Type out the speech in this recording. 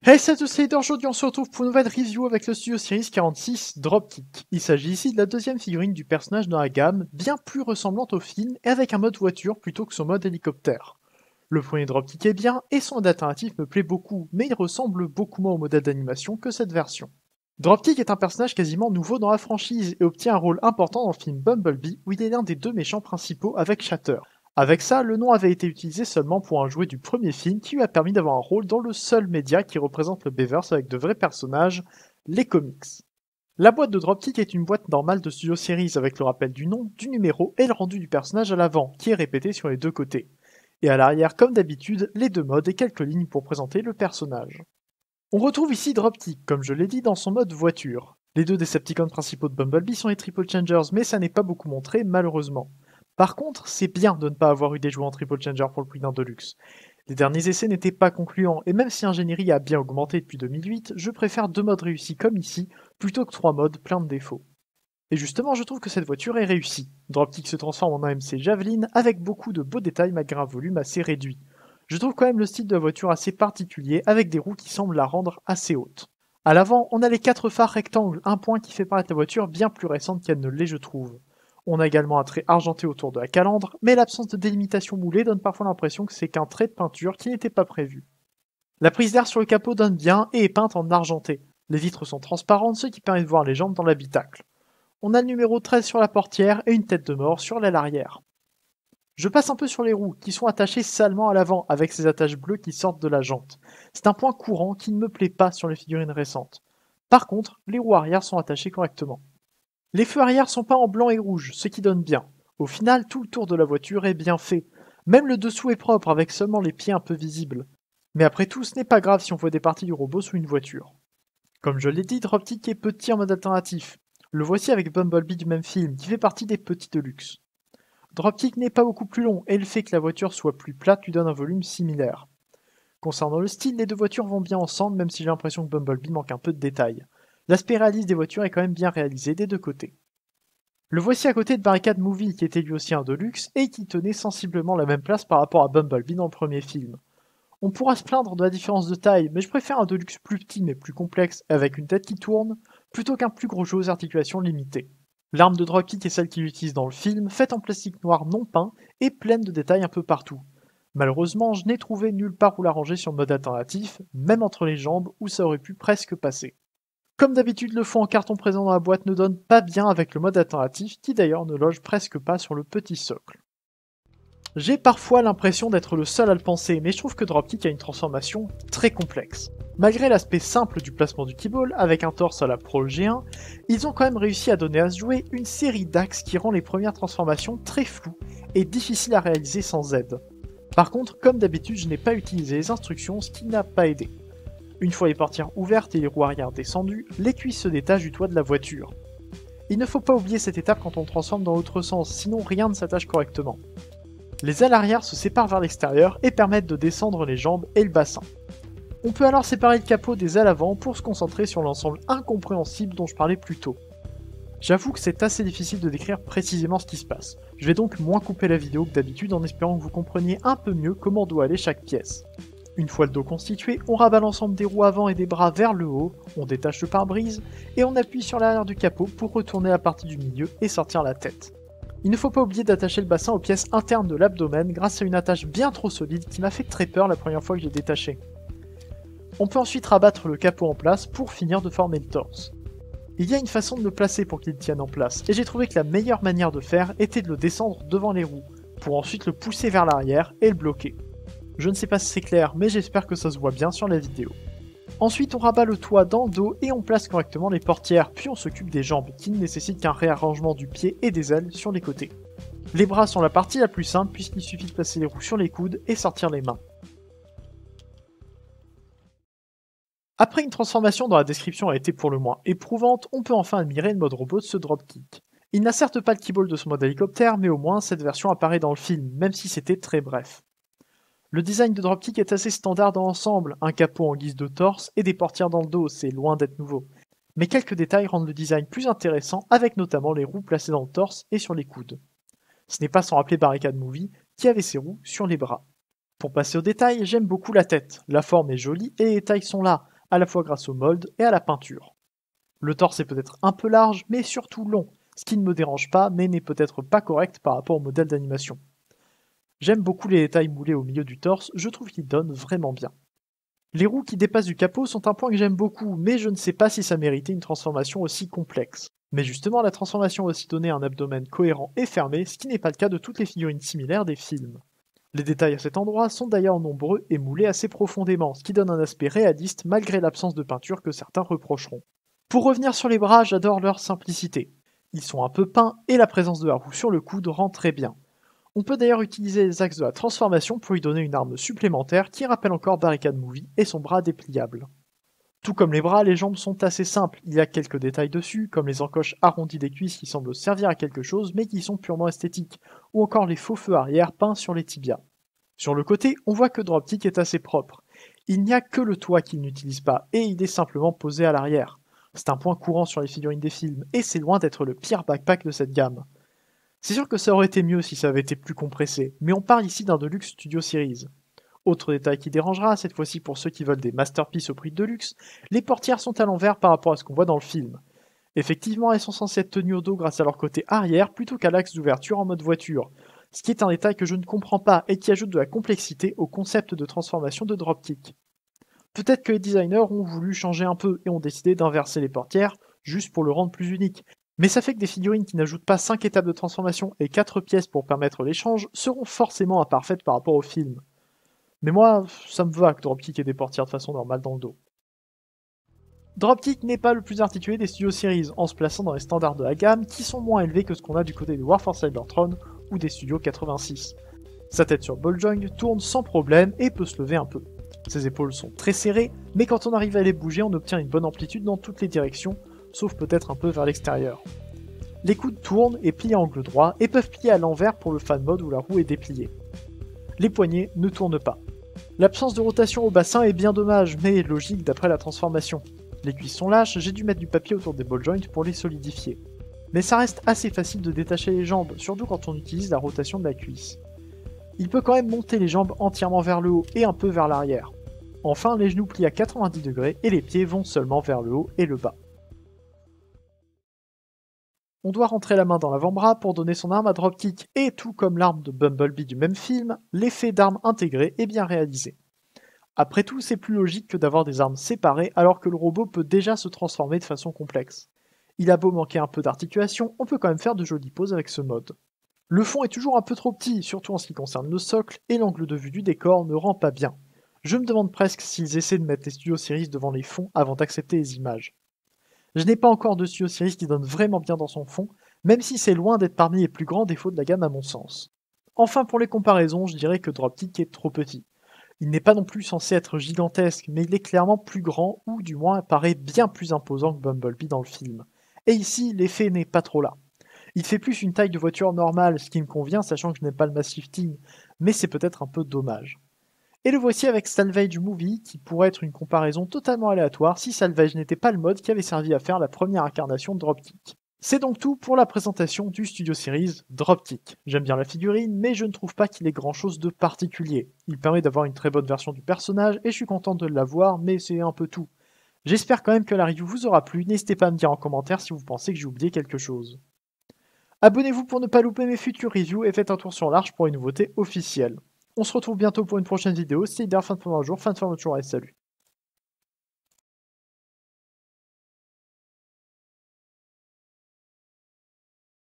Hey, c'est tous les aujourd'hui on se retrouve pour une nouvelle review avec le studio Series 46 Dropkick. Il s'agit ici de la deuxième figurine du personnage dans la gamme, bien plus ressemblante au film et avec un mode voiture plutôt que son mode hélicoptère. Le premier Dropkick est bien et son mode alternatif me plaît beaucoup, mais il ressemble beaucoup moins au modèle d'animation que cette version. Dropkick est un personnage quasiment nouveau dans la franchise et obtient un rôle important dans le film Bumblebee où il est l'un des deux méchants principaux avec Shatter. Avec ça, le nom avait été utilisé seulement pour un jouet du premier film qui lui a permis d'avoir un rôle dans le seul média qui représente le Beverse avec de vrais personnages, les comics. La boîte de Dropkick est une boîte normale de Studio Series avec le rappel du nom, du numéro et le rendu du personnage à l'avant, qui est répété sur les deux côtés. Et à l'arrière, comme d'habitude, les deux modes et quelques lignes pour présenter le personnage. On retrouve ici Dropkick, comme je l'ai dit, dans son mode voiture. Les deux Decepticons principaux de Bumblebee sont les Triple Changers, mais ça n'est pas beaucoup montré, malheureusement. Par contre, c'est bien de ne pas avoir eu des jouets en Triple Changer pour le prix d'un Deluxe. Les derniers essais n'étaient pas concluants, et même si l'ingénierie a bien augmenté depuis 2008, je préfère deux modes réussis comme ici, plutôt que trois modes pleins de défauts. Et justement, je trouve que cette voiture est réussie. Dropkick se transforme en AMC Javelin avec beaucoup de beaux détails malgré un volume assez réduit. Je trouve quand même le style de la voiture assez particulier avec des roues qui semblent la rendre assez haute. À l'avant, on a les quatre phares rectangles, un point qui fait paraître la voiture bien plus récente qu'elle ne l'est je trouve. On a également un trait argenté autour de la calandre, mais l'absence de délimitation moulée donne parfois l'impression que c'est qu'un trait de peinture qui n'était pas prévu. La prise d'air sur le capot donne bien et est peinte en argenté. Les vitres sont transparentes, ce qui permet de voir les jambes dans l'habitacle. On a le numéro 13 sur la portière et une tête de mort sur l'aile arrière. Je passe un peu sur les roues, qui sont attachées salement à l'avant, avec ces attaches bleues qui sortent de la jante. C'est un point courant qui ne me plaît pas sur les figurines récentes. Par contre, les roues arrière sont attachées correctement. Les feux arrière sont peints en blanc et rouge, ce qui donne bien. Au final, tout le tour de la voiture est bien fait. Même le dessous est propre avec seulement les pieds un peu visibles. Mais après tout, ce n'est pas grave si on voit des parties du robot sous une voiture. Comme je l'ai dit, Dropkick est petit en mode alternatif. Le voici avec Bumblebee du même film, qui fait partie des petits de luxe. Dropkick n'est pas beaucoup plus long, et le fait que la voiture soit plus plate lui donne un volume similaire. Concernant le style, les deux voitures vont bien ensemble, même si j'ai l'impression que Bumblebee manque un peu de détails. L'aspect réaliste des voitures est quand même bien réalisé des deux côtés. Le voici à côté de Barricade Movie, qui était lui aussi un Deluxe, et qui tenait sensiblement la même place par rapport à Bumblebee dans le premier film. On pourra se plaindre de la différence de taille, mais je préfère un Deluxe plus petit mais plus complexe, avec une tête qui tourne, plutôt qu'un plus gros jeu aux articulations limitées. L'arme de Dropkick est celle qu'il utilise dans le film, faite en plastique noir non peint, et pleine de détails un peu partout. Malheureusement, je n'ai trouvé nulle part où la ranger sur le mode alternatif, même entre les jambes où ça aurait pu presque passer. Comme d'habitude, le fond en carton présent dans la boîte ne donne pas bien avec le mode alternatif, qui d'ailleurs ne loge presque pas sur le petit socle. J'ai parfois l'impression d'être le seul à le penser, mais je trouve que Dropkick a une transformation très complexe. Malgré l'aspect simple du placement du Keyball, avec un torse à la Pro G1, ils ont quand même réussi à donner à ce jouet une série d'axes qui rend les premières transformations très floues et difficiles à réaliser sans aide. Par contre, comme d'habitude, je n'ai pas utilisé les instructions, ce qui n'a pas aidé. Une fois les portières ouvertes et les roues arrière descendues, les cuisses se détachent du toit de la voiture. Il ne faut pas oublier cette étape quand on transforme dans l'autre sens, sinon rien ne s'attache correctement. Les ailes arrière se séparent vers l'extérieur et permettent de descendre les jambes et le bassin. On peut alors séparer le capot des ailes avant pour se concentrer sur l'ensemble incompréhensible dont je parlais plus tôt. J'avoue que c'est assez difficile de décrire précisément ce qui se passe. Je vais donc moins couper la vidéo que d'habitude en espérant que vous compreniez un peu mieux comment doit aller chaque pièce. Une fois le dos constitué, on rabat l'ensemble des roues avant et des bras vers le haut, on détache le pare-brise, et on appuie sur l'arrière du capot pour retourner la partie du milieu et sortir la tête. Il ne faut pas oublier d'attacher le bassin aux pièces internes de l'abdomen grâce à une attache bien trop solide qui m'a fait très peur la première fois que j'ai détaché. On peut ensuite rabattre le capot en place pour finir de former le torse. Il y a une façon de le placer pour qu'il tienne en place, et j'ai trouvé que la meilleure manière de faire était de le descendre devant les roues, pour ensuite le pousser vers l'arrière et le bloquer. Je ne sais pas si c'est clair, mais j'espère que ça se voit bien sur la vidéo. Ensuite, on rabat le toit dans le dos et on place correctement les portières, puis on s'occupe des jambes, qui ne nécessitent qu'un réarrangement du pied et des ailes sur les côtés. Les bras sont la partie la plus simple puisqu'il suffit de placer les roues sur les coudes et sortir les mains. Après une transformation dont la description a été pour le moins éprouvante, on peut enfin admirer le mode robot de ce Dropkick. Il n'a certes pas le Keyball de son mode hélicoptère, mais au moins cette version apparaît dans le film, même si c'était très bref. Le design de Dropkick est assez standard dans l'ensemble, un capot en guise de torse et des portières dans le dos, c'est loin d'être nouveau. Mais quelques détails rendent le design plus intéressant, avec notamment les roues placées dans le torse et sur les coudes. Ce n'est pas sans rappeler Barricade Movie, qui avait ses roues sur les bras. Pour passer aux détails, j'aime beaucoup la tête, la forme est jolie et les tailles sont là, à la fois grâce au mold et à la peinture. Le torse est peut-être un peu large, mais surtout long, ce qui ne me dérange pas, mais n'est peut-être pas correct par rapport au modèle d'animation. J'aime beaucoup les détails moulés au milieu du torse, je trouve qu'ils donnent vraiment bien. Les roues qui dépassent du capot sont un point que j'aime beaucoup, mais je ne sais pas si ça méritait une transformation aussi complexe. Mais justement, la transformation a aussi donné un abdomen cohérent et fermé, ce qui n'est pas le cas de toutes les figurines similaires des films. Les détails à cet endroit sont d'ailleurs nombreux et moulés assez profondément, ce qui donne un aspect réaliste malgré l'absence de peinture que certains reprocheront. Pour revenir sur les bras, j'adore leur simplicité. Ils sont un peu peints et la présence de la roue sur le coude rend très bien. On peut d'ailleurs utiliser les axes de la transformation pour lui donner une arme supplémentaire qui rappelle encore Barricade Movie et son bras dépliable. Tout comme les bras, les jambes sont assez simples, il y a quelques détails dessus, comme les encoches arrondies des cuisses qui semblent servir à quelque chose mais qui sont purement esthétiques, ou encore les faux feux arrière peints sur les tibias. Sur le côté, on voit que Dropkick est assez propre. Il n'y a que le toit qu'il n'utilise pas, et il est simplement posé à l'arrière. C'est un point courant sur les figurines des films, et c'est loin d'être le pire backpack de cette gamme. C'est sûr que ça aurait été mieux si ça avait été plus compressé, mais on parle ici d'un Deluxe Studio Series. Autre détail qui dérangera, cette fois-ci pour ceux qui veulent des masterpieces au prix de Deluxe, les portières sont à l'envers par rapport à ce qu'on voit dans le film. Effectivement, elles sont censées être tenues au dos grâce à leur côté arrière plutôt qu'à l'axe d'ouverture en mode voiture, ce qui est un détail que je ne comprends pas et qui ajoute de la complexité au concept de transformation de Dropkick. Peut-être que les designers ont voulu changer un peu et ont décidé d'inverser les portières juste pour le rendre plus unique, mais ça fait que des figurines qui n'ajoutent pas 5 étapes de transformation et 4 pièces pour permettre l'échange seront forcément imparfaites par rapport au film. Mais moi, ça me va que Dropkick ait des portières de façon normale dans le dos. Dropkick n'est pas le plus articulé des Studio Series, en se plaçant dans les standards de la gamme qui sont moins élevés que ce qu'on a du côté de War for Cybertron ou des Studios 86. Sa tête sur ball joint tourne sans problème et peut se lever un peu. Ses épaules sont très serrées, mais quand on arrive à les bouger, on obtient une bonne amplitude dans toutes les directions, sauf peut-être un peu vers l'extérieur. Les coudes tournent et plient à angle droit et peuvent plier à l'envers pour le fan mode où la roue est dépliée. Les poignets ne tournent pas. L'absence de rotation au bassin est bien dommage, mais logique d'après la transformation. Les cuisses sont lâches, j'ai dû mettre du papier autour des ball joints pour les solidifier. Mais ça reste assez facile de détacher les jambes, surtout quand on utilise la rotation de la cuisse. Il peut quand même monter les jambes entièrement vers le haut et un peu vers l'arrière. Enfin, les genoux plient à 90 degrés et les pieds vont seulement vers le haut et le bas. On doit rentrer la main dans l'avant-bras pour donner son arme à Dropkick, et tout comme l'arme de Bumblebee du même film, l'effet d'arme intégrée est bien réalisé. Après tout, c'est plus logique que d'avoir des armes séparées alors que le robot peut déjà se transformer de façon complexe. Il a beau manquer un peu d'articulation, on peut quand même faire de jolies poses avec ce mode. Le fond est toujours un peu trop petit, surtout en ce qui concerne le socle, et l'angle de vue du décor ne rend pas bien. Je me demande presque s'ils essaient de mettre les Studio Series devant les fonds avant d'accepter les images. Je n'ai pas encore de Studio Series qui donne vraiment bien dans son fond, même si c'est loin d'être parmi les plus grands défauts de la gamme à mon sens. Enfin, pour les comparaisons, je dirais que Dropkick est trop petit. Il n'est pas non plus censé être gigantesque, mais il est clairement plus grand, ou du moins paraît bien plus imposant que Bumblebee dans le film. Et ici, l'effet n'est pas trop là. Il fait plus une taille de voiture normale, ce qui me convient sachant que je n'aime pas le mass shifting, mais c'est peut-être un peu dommage. Et le voici avec Salvage Movie, qui pourrait être une comparaison totalement aléatoire si Salvage n'était pas le mode qui avait servi à faire la première incarnation de Dropkick. C'est donc tout pour la présentation du Studio Series Dropkick. J'aime bien la figurine, mais je ne trouve pas qu'il ait grand chose de particulier. Il permet d'avoir une très bonne version du personnage, et je suis content de l'avoir, mais c'est un peu tout. J'espère quand même que la review vous aura plu, n'hésitez pas à me dire en commentaire si vous pensez que j'ai oublié quelque chose. Abonnez-vous pour ne pas louper mes futures reviews et faites un tour sur l'Arche pour une nouveauté officielle. On se retrouve bientôt pour une prochaine vidéo, c'est Leader, fin de forme un jour, fin de forme toujours et salut.